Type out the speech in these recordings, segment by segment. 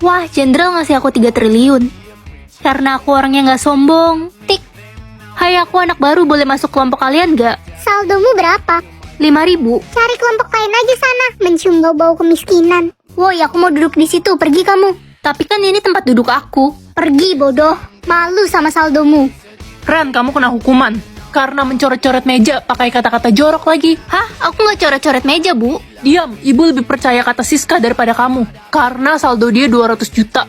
Wah, Jenderal ngasih aku 3 triliun. Karena aku orangnya nggak sombong. Tik. Hai, aku anak baru, boleh masuk kelompok kalian nggak? Saldomu berapa? 5.000. Cari kelompok lain aja sana, mencium bau-bau kemiskinan. Woi, aku mau duduk di situ, pergi kamu. Tapi kan ini tempat duduk aku. Pergi bodoh, malu sama saldomu. Ren, kamu kena hukuman. Karena mencoret-coret meja pakai kata-kata jorok lagi. Hah? Aku nggak coret-coret meja, Bu. Diam, ibu lebih percaya kata Siska daripada kamu. Karena saldo dia 200 juta.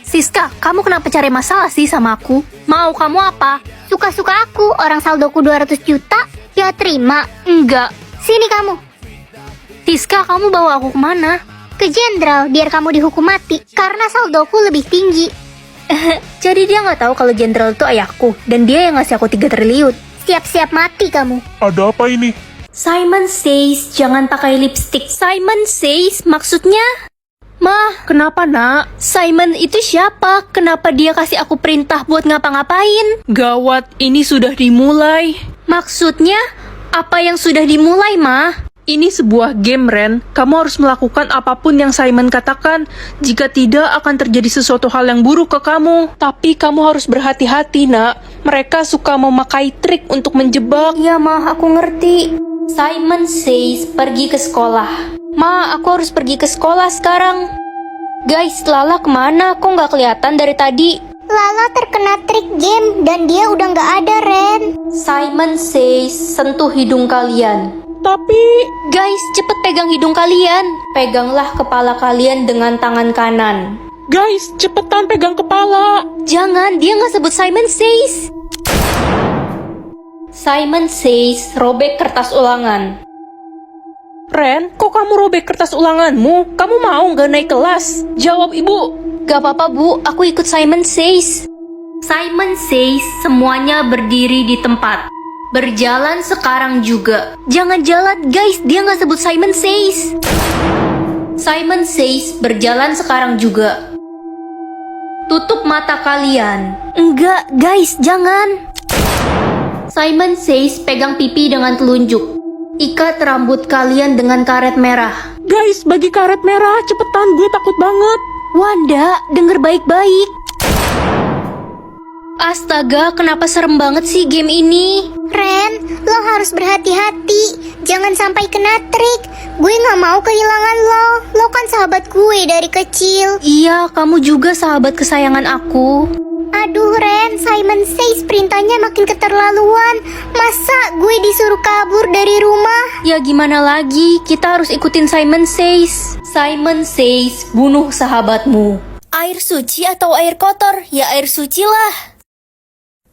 Siska, kamu kenapa cari masalah sih sama aku? Mau kamu apa? Suka-suka aku, orang saldoku 200 juta, ya terima. Enggak. Sini kamu, Siska, kamu bawa aku kemana? ke jenderal biar kamu dihukum mati, karena saldoku lebih tinggi. Jadi dia nggak tahu kalau Jenderal itu ayahku. Dan dia yang ngasih aku 3 triliun. Siap-siap mati kamu. Ada apa ini? Simon says jangan pakai lipstick. Simon says maksudnya? Mah, Kenapa, nak? Simon itu siapa? Kenapa dia kasih aku perintah buat ngapa-ngapain? Gawat, ini sudah dimulai. Maksudnya, apa yang sudah dimulai, Mah? Ini sebuah game, Ren. Kamu harus melakukan apapun yang Simon katakan. Jika tidak, akan terjadi sesuatu hal yang buruk ke kamu. Tapi kamu harus berhati-hati, nak. Mereka suka memakai trik untuk menjebak. Iya, Mah, aku ngerti. Simon says pergi ke sekolah. Ma, aku harus pergi ke sekolah sekarang. Guys, Lala kemana? Kok nggak kelihatan dari tadi? Lala terkena trik game dan dia udah nggak ada, Ren. Simon says sentuh hidung kalian. Tapi, Guys, cepet pegang hidung kalian. Peganglah kepala kalian dengan tangan kanan. guys, cepetan pegang kepala. Jangan, dia nggak sebut Simon says. Simon says robek kertas ulangan. Ren, kok kamu robek kertas ulanganmu? Kamu mau nggak naik kelas? Jawab, ibu. Gak apa-apa, Bu, aku ikut Simon says. Simon says semuanya berdiri di tempat. Berjalan sekarang juga. Jangan jalan, guys, dia nggak sebut Simon says. Simon says berjalan sekarang juga. Tutup mata kalian. Enggak, guys, jangan. Simon says pegang pipi dengan telunjuk. Ikat rambut kalian dengan karet merah. Guys, bagi karet merah, cepetan, gue takut banget. Wanda, denger baik-baik. Astaga, kenapa serem banget sih game ini? Ren, lo harus berhati-hati. Jangan sampai kena trik. Gue gak mau kehilangan lo. Lo kan sahabat gue dari kecil. Iya, kamu juga sahabat kesayangan aku. Aduh Ren, Simon says perintahnya makin keterlaluan. Masa gue disuruh kabur dari rumah? Ya gimana lagi, kita harus ikutin Simon says. Simon says, bunuh sahabatmu. Air suci atau air kotor? Ya air suci lah.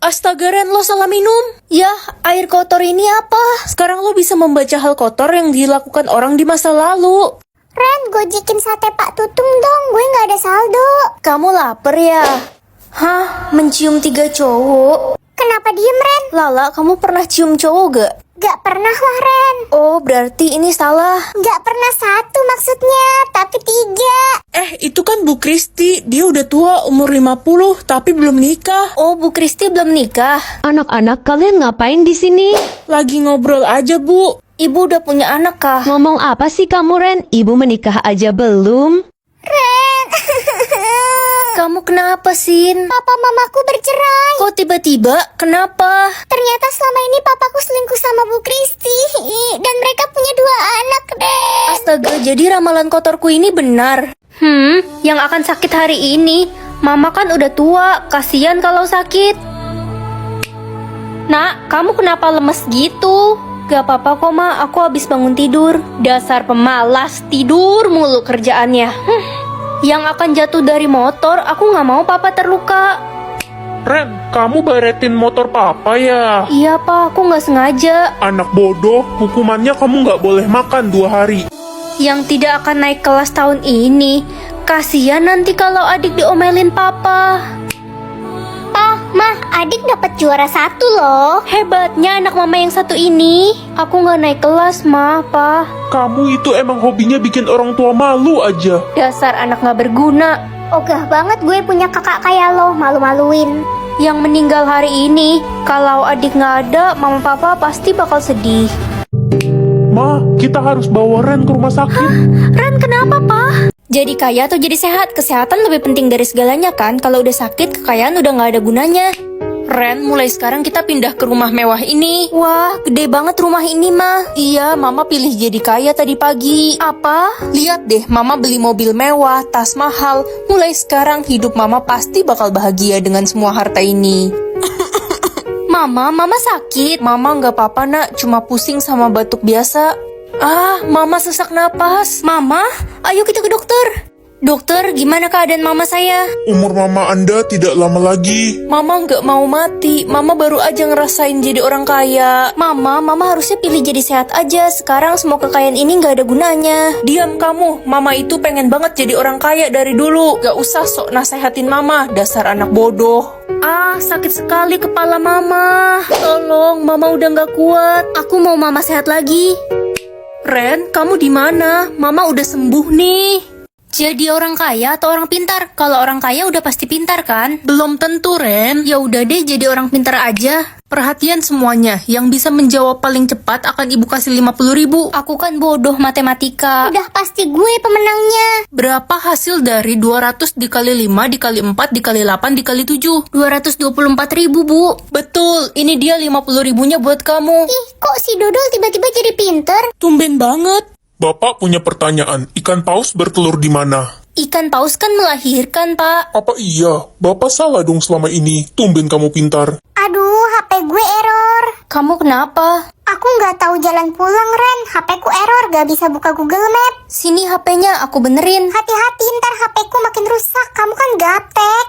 Astaga, Ren, lo salah minum. Ya, air kotor ini apa? Sekarang lo bisa membaca hal kotor yang dilakukan orang di masa lalu. Ren, gojekin sate Pak Tutung dong. Gue gak ada saldo. Kamu lapar ya? Hah, mencium 3 cowok? Kenapa diem Ren? Lala, kamu pernah cium cowok gak? Gak pernah lah Ren. Oh, berarti ini salah. Gak pernah 1 maksudnya, tapi 3. Itu kan Bu Kristi. Dia udah tua, umur 50, tapi belum nikah. Oh, Bu Kristi belum nikah. Anak-anak, kalian ngapain di sini? Lagi ngobrol aja, Bu. Ibu udah punya anak kah? Ngomong apa sih kamu, Ren? Ibu menikah aja belum? Ren. Kamu kenapa, Sin? Papa mamaku bercerai. Kok tiba-tiba? Kenapa? Ternyata selama ini papaku selingkuh sama Bu Kristi. Dan mereka punya 2 anak, Ren. Astaga, jadi ramalan kotorku ini benar. Yang akan sakit hari ini. Mama kan udah tua, kasihan kalau sakit. Nak, kamu kenapa lemes gitu? Gak apa-apa kok, Ma, aku habis bangun tidur. Dasar pemalas, tidur mulu kerjaannya. Yang akan jatuh dari motor, aku gak mau papa terluka. Ren, kamu baretin motor papa ya? Iya, Pak, aku gak sengaja. Anak bodoh, hukumannya kamu nggak boleh makan 2 hari. Yang tidak akan naik kelas tahun ini. Kasihan nanti kalau adik diomelin papa. Pa, Mah, adik dapat juara 1 loh. Hebatnya anak mama yang satu ini. Aku gak naik kelas, Ma, Pa. Kamu itu emang hobinya bikin orang tua malu aja. Dasar anak gak berguna. Ogah banget gue punya kakak kayak lo, malu-maluin. Yang meninggal hari ini. Kalau adik gak ada, mama papa pasti bakal sedih. Ma, kita harus bawa Ren ke rumah sakit. Ren, kenapa, Pa? Jadi kaya atau jadi sehat? Kesehatan lebih penting dari segalanya kan? Kalau udah sakit, kekayaan udah nggak ada gunanya. Ren, mulai sekarang kita pindah ke rumah mewah ini. Wah, gede banget rumah ini mah. Iya, Mama pilih jadi kaya tadi pagi. Apa? Lihat deh, Mama beli mobil mewah, tas mahal. Mulai sekarang hidup Mama pasti bakal bahagia dengan semua harta ini. Mama sakit. Mama nggak apa-apa nak, cuma pusing sama batuk biasa. Mama sesak napas. Mama, ayo kita ke dokter. Dokter, gimana keadaan mama saya? Umur mama Anda tidak lama lagi. Mama nggak mau mati, Mama baru aja ngerasain jadi orang kaya. Mama harusnya pilih jadi sehat aja. Sekarang semua kekayaan ini nggak ada gunanya. Diam kamu, Mama itu pengen banget jadi orang kaya dari dulu. Gak usah sok nasehatin Mama, dasar anak bodoh. Sakit sekali kepala mama. Tolong, mama udah nggak kuat. Aku mau mama sehat lagi. Ren, kamu di mana? Mama udah sembuh nih. Jadi orang kaya atau orang pintar? Kalau orang kaya udah pasti pintar kan? Belum tentu, Ren. Ya udah deh, jadi orang pintar aja. Perhatian semuanya, yang bisa menjawab paling cepat akan ibu kasih 50.000. Aku kan bodoh matematika. Udah pasti gue pemenangnya. Berapa hasil dari 200 dikali 5 dikali 4 dikali 8 dikali 7? 224.000, Bu. Betul, ini dia 50.000-nya buat kamu. Ih, kok si Dodol tiba-tiba jadi pinter? Tumben banget. Bapak punya pertanyaan, ikan paus bertelur di mana? Ikan paus kan melahirkan, Pak. Apa iya? Bapak salah dong selama ini. Tumben kamu pintar. Aduh, HP gue error. Kamu kenapa? Aku nggak tahu jalan pulang, Ren. HP ku error, gak bisa buka Google Map. Sini HP-nya, aku benerin. Hati-hati, ntar HP ku makin rusak. Kamu kan gaptek.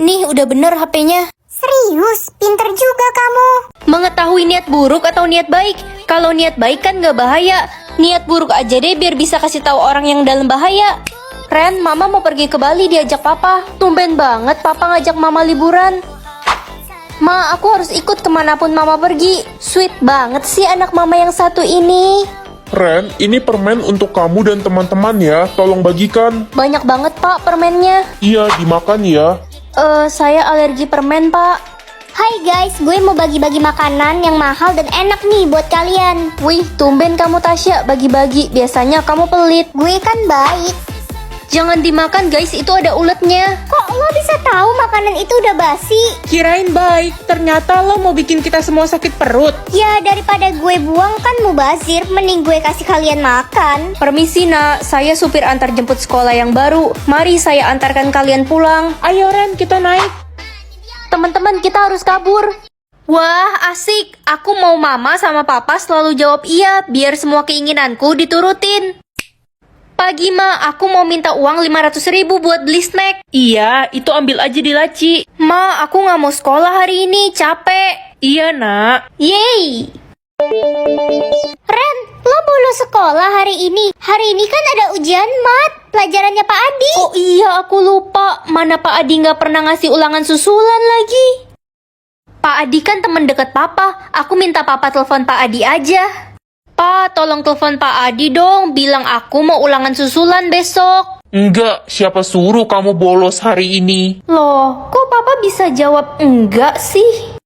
Nih, udah bener HP-nya. Serius, pinter juga kamu. Mengetahui niat buruk atau niat baik. Kalau niat baik kan gak bahaya. Niat buruk aja deh biar bisa kasih tahu orang yang dalam bahaya. Ren, mama mau pergi ke Bali diajak papa. Tumben banget papa ngajak mama liburan. Ma, aku harus ikut kemanapun mama pergi. Sweet banget sih anak mama yang satu ini. Ren, ini permen untuk kamu dan teman-teman ya. Tolong bagikan. Banyak banget pak permennya. Iya, dimakan ya. Saya alergi permen pak. Hai guys, gue mau bagi-bagi makanan yang mahal dan enak nih buat kalian. Wih, tumben kamu Tasya bagi-bagi. Biasanya kamu pelit. Gue kan baik. Jangan dimakan guys, itu ada uletnya. Kok lo bisa tahu makanan itu udah basi? Kirain baik, ternyata lo mau bikin kita semua sakit perut. Ya daripada gue buang kan mubazir, mending gue kasih kalian makan. Permisi nak, saya supir antar jemput sekolah yang baru. Mari saya antarkan kalian pulang. Ayo Ren, kita naik. Teman-teman, kita harus kabur. Wah, asik. Aku mau mama sama papa selalu jawab iya, biar semua keinginanku diturutin. Pagi ma, aku mau minta uang 500.000 buat beli snack. Iya, itu ambil aja di laci. Ma, aku nggak mau sekolah hari ini, capek. Iya nak. Yeay. Ren, lo bolos sekolah hari ini. Hari ini kan ada ujian mat, pelajarannya Pak Adi. Oh iya, aku lupa. Mana Pak Adi nggak pernah ngasih ulangan susulan lagi. Pak Adi kan teman dekat papa. Aku minta papa telepon Pak Adi aja. Pak, tolong telepon Pak Adi dong. Bilang aku mau ulangan susulan besok. Enggak, siapa suruh kamu bolos hari ini? Loh, kok papa bisa jawab enggak sih?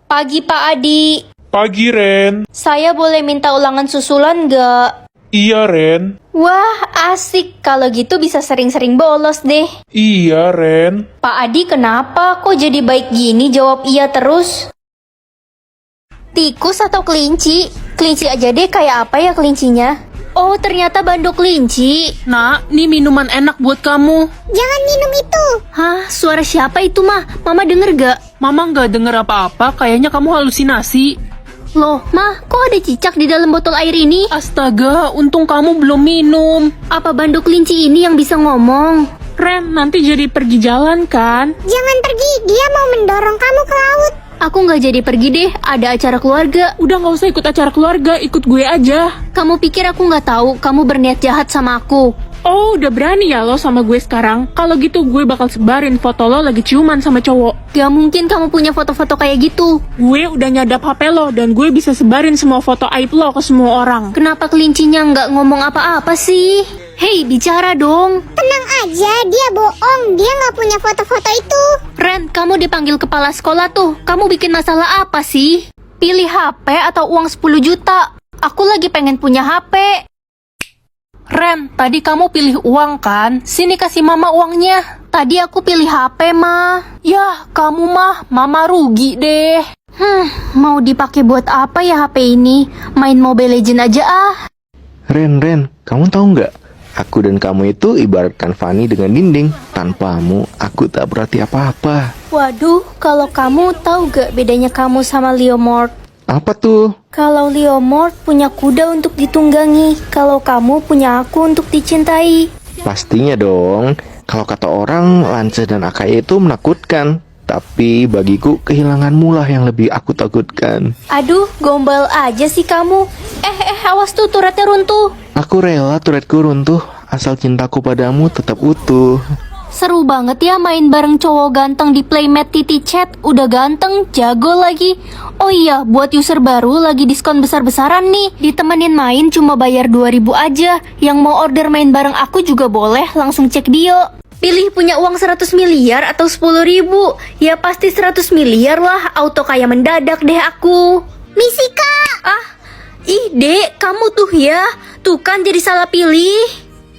Pagi Pak Adi. Pagi, Ren. Saya boleh minta ulangan susulan nggak? Iya, Ren. Wah, asik. Kalau gitu bisa sering-sering bolos deh. Iya, Ren. Pak Adi kenapa? Kok jadi baik gini jawab iya terus? Tikus atau kelinci? Kelinci aja deh, kayak apa ya kelincinya? Oh, ternyata bandok kelinci. Nak, ini minuman enak buat kamu. Jangan minum itu. Hah, suara siapa itu mah? Mama denger gak? Mama nggak denger apa-apa, kayaknya kamu halusinasi. Loh, mah, kok ada cicak di dalam botol air ini? Astaga, untung kamu belum minum. Apa bandok kelinci ini yang bisa ngomong? Ren, nanti jadi pergi jalan kan? Jangan pergi, dia mau mendorong kamu ke laut. Aku nggak jadi pergi deh, ada acara keluarga. Udah nggak usah ikut acara keluarga, ikut gue aja. Kamu pikir aku nggak tahu kamu berniat jahat sama aku? Oh, udah berani ya lo sama gue sekarang? Kalau gitu gue bakal sebarin foto lo lagi ciuman sama cowok. Gak mungkin kamu punya foto-foto kayak gitu. Gue udah nyadap HP lo dan gue bisa sebarin semua foto aib lo ke semua orang. Kenapa kelincinya nggak ngomong apa-apa sih? Hei, bicara dong. Tenang aja, dia bohong. Dia nggak punya foto-foto itu. Ren, kamu dipanggil kepala sekolah tuh. Kamu bikin masalah apa sih? Pilih HP atau uang 10 juta. Aku lagi pengen punya HP. Ren, tadi kamu pilih uang kan? Sini kasih mama uangnya. Tadi aku pilih HP, Ma. Yah, kamu mah, mama rugi deh. Mau dipakai buat apa ya HP ini? Main Mobile Legend aja ah. Ren, kamu tahu nggak? Aku dan kamu itu ibaratkan Fanny dengan dinding. Tanpamu, aku tak berarti apa-apa. Waduh, kalau kamu tahu gak bedanya kamu sama Leomord? Apa tuh? Kalau Leomord punya kuda untuk ditunggangi, kalau kamu punya aku untuk dicintai. Pastinya dong. Kalau kata orang, Lance dan Akaya itu menakutkan. Tapi bagiku kehilanganmu lah yang lebih aku takutkan. Aduh, gombal aja sih kamu. Awas tuh turretnya runtuh. Aku rela turretku runtuh, asal cintaku padamu tetap utuh. Seru banget ya main bareng cowok ganteng di Playmate Titi Chat. Udah ganteng, jago lagi. Oh iya, buat user baru lagi diskon besar-besaran nih. Ditemenin main cuma bayar 2.000 aja. Yang mau order main bareng aku juga boleh, langsung cek bio. Pilih punya uang 100 miliar atau 10.000. Ya pasti 100 miliar lah, auto kaya mendadak deh aku. Misi Kak! Ih dek, kamu tuh ya. Tuh kan jadi salah pilih.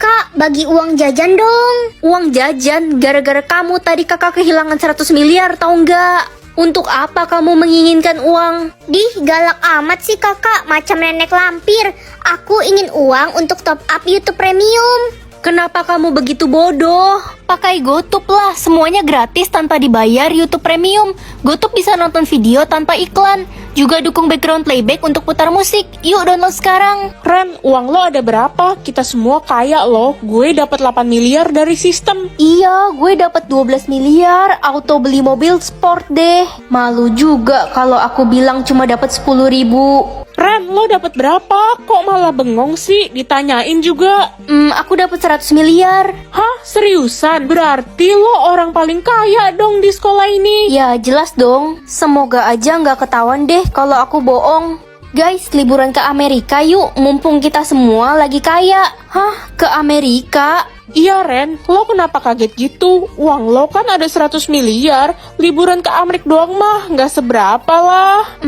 Kak, bagi uang jajan dong. Uang jajan, gara-gara kamu tadi kakak kehilangan 100 miliar tau nggak? Untuk apa kamu menginginkan uang? Dih, galak amat sih kakak, macam nenek lampir. Aku ingin uang untuk top up YouTube Premium. Kenapa kamu begitu bodoh? Pakai GoTube lah, semuanya gratis tanpa dibayar YouTube Premium. GoTube bisa nonton video tanpa iklan. Juga dukung background playback untuk putar musik. Yuk download sekarang. Ren, uang lo ada berapa? Kita semua kaya loh. Gue dapat 8 miliar dari sistem. Iya, gue dapat 12 miliar, auto beli mobil sport deh. Malu juga kalau aku bilang cuma dapat 10.000. Ren, lo dapat berapa? Kok malah bengong sih? Ditanyain juga. Aku dapat 100 miliar. Hah? Seriusan? Berarti lo orang paling kaya dong di sekolah ini. Ya jelas dong. Semoga aja nggak ketahuan deh kalau aku bohong. Guys, liburan ke Amerika yuk. Mumpung kita semua lagi kaya. Hah? Ke Amerika? Iya Ren, lo kenapa kaget gitu? Uang lo kan ada 100 miliar. Liburan ke Amerika doang mah nggak seberapa lah.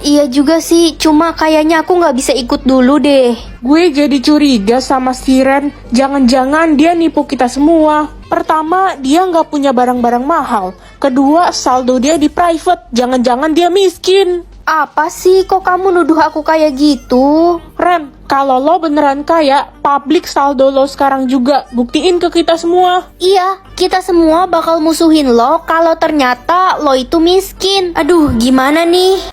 Iya juga sih. Cuma kayaknya aku nggak bisa ikut dulu deh. Gue jadi curiga sama si Ren. Jangan-jangan dia nipu kita semua. Pertama, dia nggak punya barang-barang mahal. Kedua, saldo dia di private. Jangan-jangan dia miskin. Apa sih? Kok kamu nuduh aku kayak gitu? Ren, kalau lo beneran kaya, publik saldo lo sekarang juga. Buktiin ke kita semua. Iya, kita semua bakal musuhin lo kalau ternyata lo itu miskin. Aduh, gimana nih?